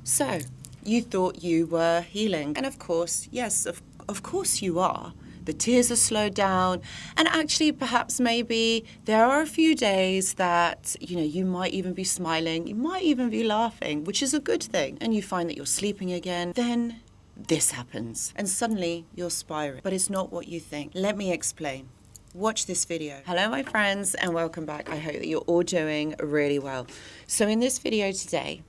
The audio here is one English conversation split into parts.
So, you thought you were healing. And of course, yes, of course you are. The tears are slowed down. And actually, perhaps maybe there are a few days that, you might even be smiling. You might even be laughing, which is a good thing. And you find that you're sleeping again. Then this happens. And suddenly you're spiraling. But it's not what you think. Let me explain. Watch this video. Hello, my friends, and welcome back. I hope that you're all doing really well. So in this video today,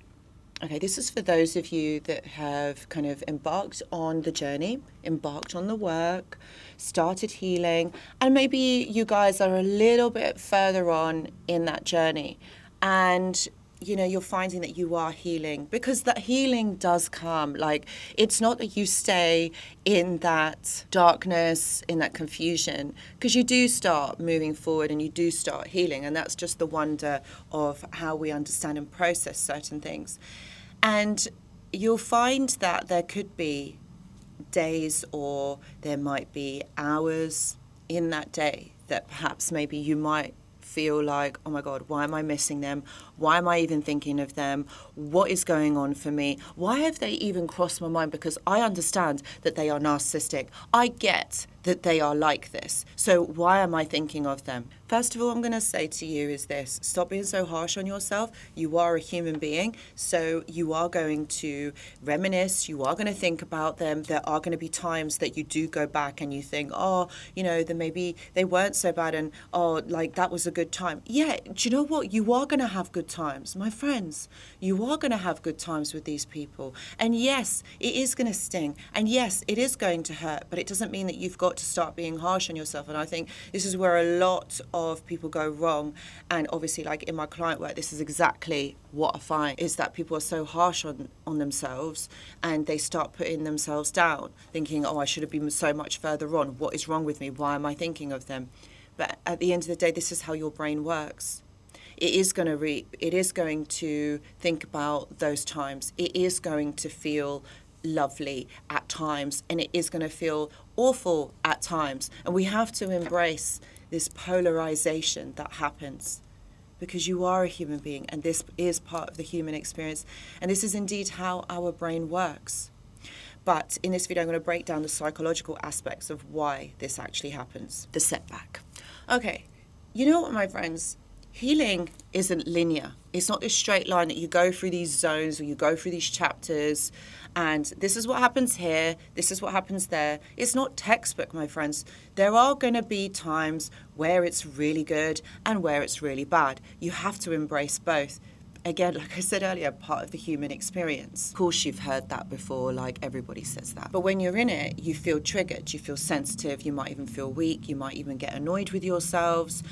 okay, this is for those of you that have kind of embarked on the journey, embarked on the work, started healing, and maybe you guys are a little bit further on in that journey. And you're finding that you are healing, because that healing does come. Like, it's not that you stay in that darkness, in that confusion, because you do start moving forward and you do start healing. And that's just the wonder of how we understand and process certain things. And you'll find that there could be days, or there might be hours in that day that perhaps maybe you might feel like, oh my God, why am I missing them? Why am I even thinking of them? What is going on for me? Why have they even crossed my mind? Because I understand that they are narcissistic. I get that they are like this. So why am I thinking of them? First of all, I'm going to say to you is this: stop being so harsh on yourself. You are a human being, so you are going to reminisce. You are going to think about them. There are going to be times that you do go back and you think, oh, then maybe they weren't so bad, and oh, like that was a good time. Yeah, do you know what? You are going to have good times, my friends. You are going to have good times with these people. And yes, it is going to sting. And yes, it is going to hurt, but it doesn't mean that you've got to start being harsh on yourself. And I think this is where a lot of people go wrong. And obviously, like in my client work, this is exactly what I find, is that people are so harsh on themselves, and they start putting themselves down, thinking, oh, I should have been so much further on. What is wrong with me? Why am I thinking of them? But at the end of the day, this is how your brain works. It is going to think about those times. It is going to feel lovely at times, and it is going to feel awful at times. And we have to embrace this polarization that happens, because you are a human being, and this is part of the human experience. And this is indeed how our brain works. But in this video, I'm going to break down the psychological aspects of why this actually happens. The setback. Okay, you know what, my friends? Healing isn't linear. It's not this straight line that you go through these zones, or you go through these chapters, and this is what happens here, this is what happens there. It's not textbook, my friends. There are going to be times where it's really good and where it's really bad. You have to embrace both. Again, like I said earlier, part of the human experience. Of course, you've heard that before, like everybody says that. But when you're in it, you feel triggered, you feel sensitive, you might even feel weak, you might even get annoyed with yourselves.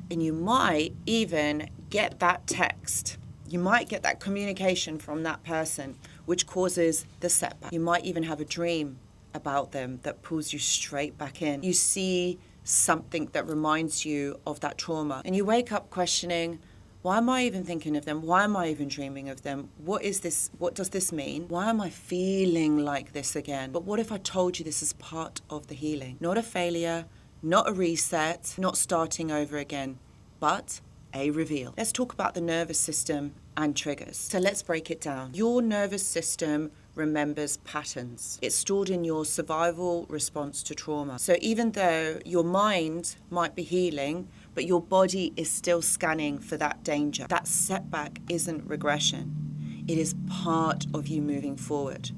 And you might even get that text. You might get that communication from that person, which causes the setback. You might even have a dream about them that pulls you straight back in. You see something that reminds you of that trauma, and you wake up questioning, why am I even thinking of them? Why am I even dreaming of them? What is this? What does this mean? Why am I feeling like this again? But what if I told you this is part of the healing? Not a failure, not a reset, not starting over again, but a reveal. Let's talk about the nervous system and triggers. So let's break it down. Your nervous system remembers patterns. It's stored in your survival response to trauma. So even though your mind might be healing, but your body is still scanning for that danger. That setback isn't regression. It is part of you moving forward.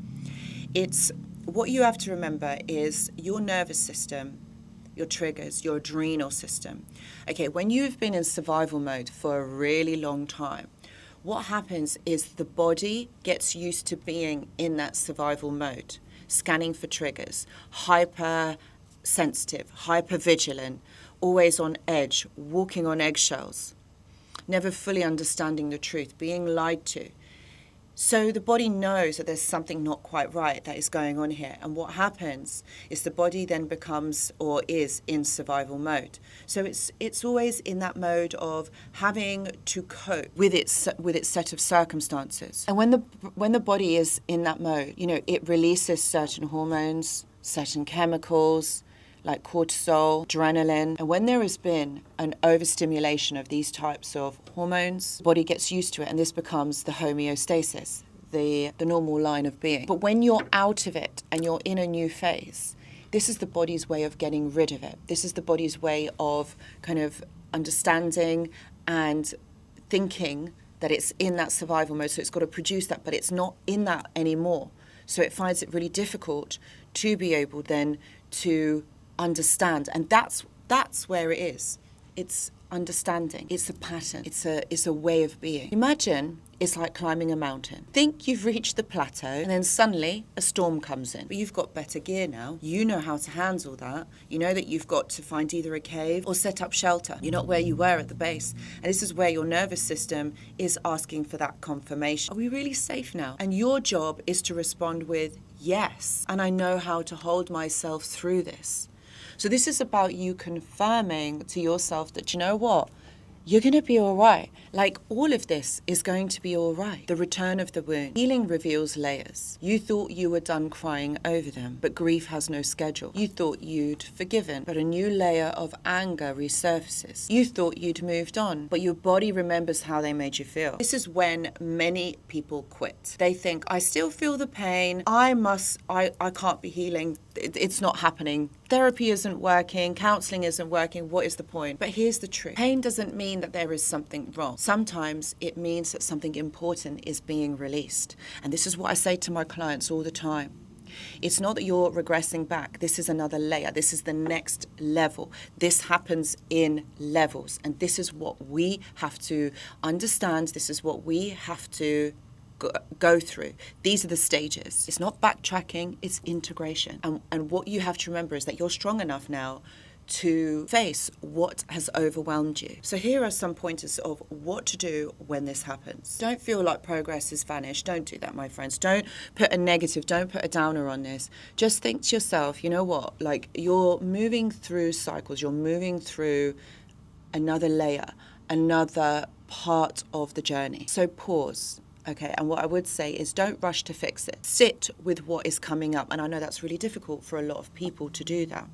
It's what you have to remember is your nervous system, your triggers, your adrenal system. Okay, when you've been in survival mode for a really long time, what happens is the body gets used to being in that survival mode, scanning for triggers, hyper sensitive, hyper vigilant, always on edge, walking on eggshells, never fully understanding the truth, being lied to. So the body knows that there's something not quite right that is going on here. And what happens is the body then becomes or is in survival mode. So it's always in that mode of having to cope with its set of circumstances. And when the body is in that mode, it releases certain hormones, certain chemicals, like cortisol, adrenaline. And when there has been an overstimulation of these types of hormones, the body gets used to it, and this becomes the homeostasis, the normal line of being. But when you're out of it and you're in a new phase, this is the body's way of getting rid of it. This is the body's way of kind of understanding and thinking that it's in that survival mode, so it's got to produce that, but it's not in that anymore. So it finds it really difficult to be able then to understand. And that's where it is. It's understanding. It's a pattern. It's a way of being. Imagine it's like climbing a mountain. Think you've reached the plateau and then suddenly a storm comes in. But you've got better gear now. You know how to handle that. You know that you've got to find either a cave or set up shelter. You're not where you were at the base. And this is where your nervous system is asking for that confirmation. Are we really safe now? And your job is to respond with yes. And I know how to hold myself through this. So this is about you confirming to yourself that, you know what? You're going to be all right. Like, all of this is going to be all right. The return of the wound. Healing reveals layers. You thought you were done crying over them, but grief has no schedule. You thought you'd forgiven, but a new layer of anger resurfaces. You thought you'd moved on, but your body remembers how they made you feel. This is when many people quit. They think, I still feel the pain. I can't be healing. It's not happening. Therapy isn't working. Counseling isn't working. What is the point? But here's the truth. Pain doesn't mean that there is something wrong. Sometimes it means that something important is being released. And this is what I say to my clients all the time. It's not that you're regressing back. This is another layer. This is the next level. This happens in levels. And this is what we have to understand. This is what we have to go through. These are the stages. It's not backtracking, it's integration. And what you have to remember is that you're strong enough now to face what has overwhelmed you. So here are some pointers of what to do when this happens. Don't feel like progress has vanished. Don't do that, my friends. Don't put a negative, don't put a downer on this. Just think to yourself, you know what? Like, you're moving through cycles. You're moving through another layer, another part of the journey. So pause. Okay, and what I would say is don't rush to fix it. Sit with what is coming up. And I know that's really difficult for a lot of people to do that.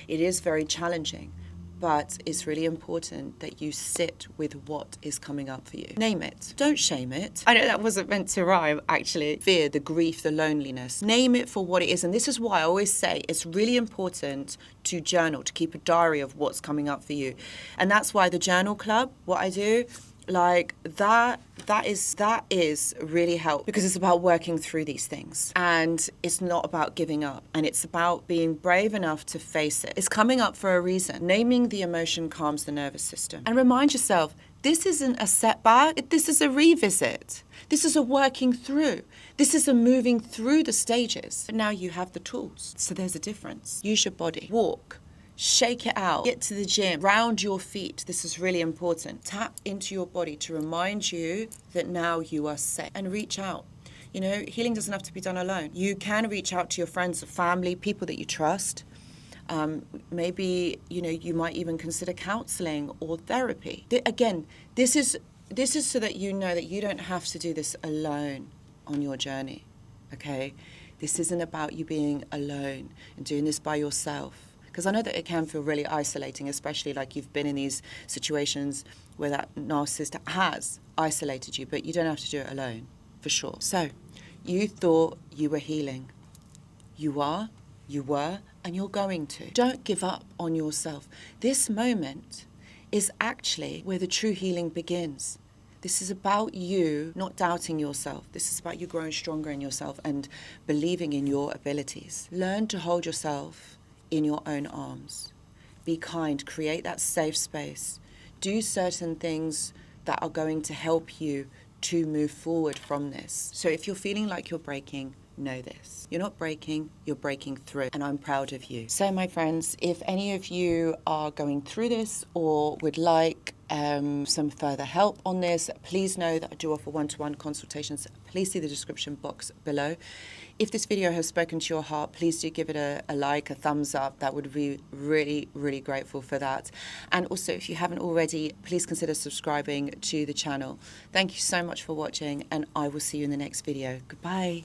It is very challenging, but it's really important that you sit with what is coming up for you. Name it. Don't shame it. I know that wasn't meant to rhyme, actually. Fear, the grief, the loneliness. Name it for what it is. And this is why I always say it's really important to journal, to keep a diary of what's coming up for you. And that's why the journal club, what I do, like that is really helpful, because it's about working through these things, and it's not about giving up, and it's about being brave enough to face it. It's coming up for a reason. Naming the emotion calms the nervous system. And remind yourself, this isn't a setback, this is a revisit. This is a working through. This is a moving through the stages. But now you have the tools. So there's a difference. Use your body. Walk. Shake it out, get to the gym, round your feet. This is really important. Tap into your body to remind you that now you are safe, and reach out. You know, healing doesn't have to be done alone. You can reach out to your friends or family, people that you trust. Maybe, you know, you might even consider counseling or therapy. Again, this is so that you know that you don't have to do this alone on your journey, okay? This isn't about you being alone and doing this by yourself. Because I know that it can feel really isolating, especially like you've been in these situations where that narcissist has isolated you, but you don't have to do it alone, for sure. So, you thought you were healing. You are, you were, and you're going to. Don't give up on yourself. This moment is actually where the true healing begins. This is about you not doubting yourself. This is about you growing stronger in yourself and believing in your abilities. Learn to hold yourself in your own arms. Be kind, create that safe space. Do certain things that are going to help you to move forward from this. So if you're feeling like you're breaking, know this. You're not breaking, you're breaking through, and I'm proud of you. So my friends, if any of you are going through this or would like some further help on this, please know that I do offer one-to-one consultations. Please see the description box below. If this video has spoken to your heart, please do give it a like, a thumbs up. That would be really, really grateful for that. And also, if you haven't already, please consider subscribing to the channel. Thank you so much for watching, and I will see you in the next video. Goodbye.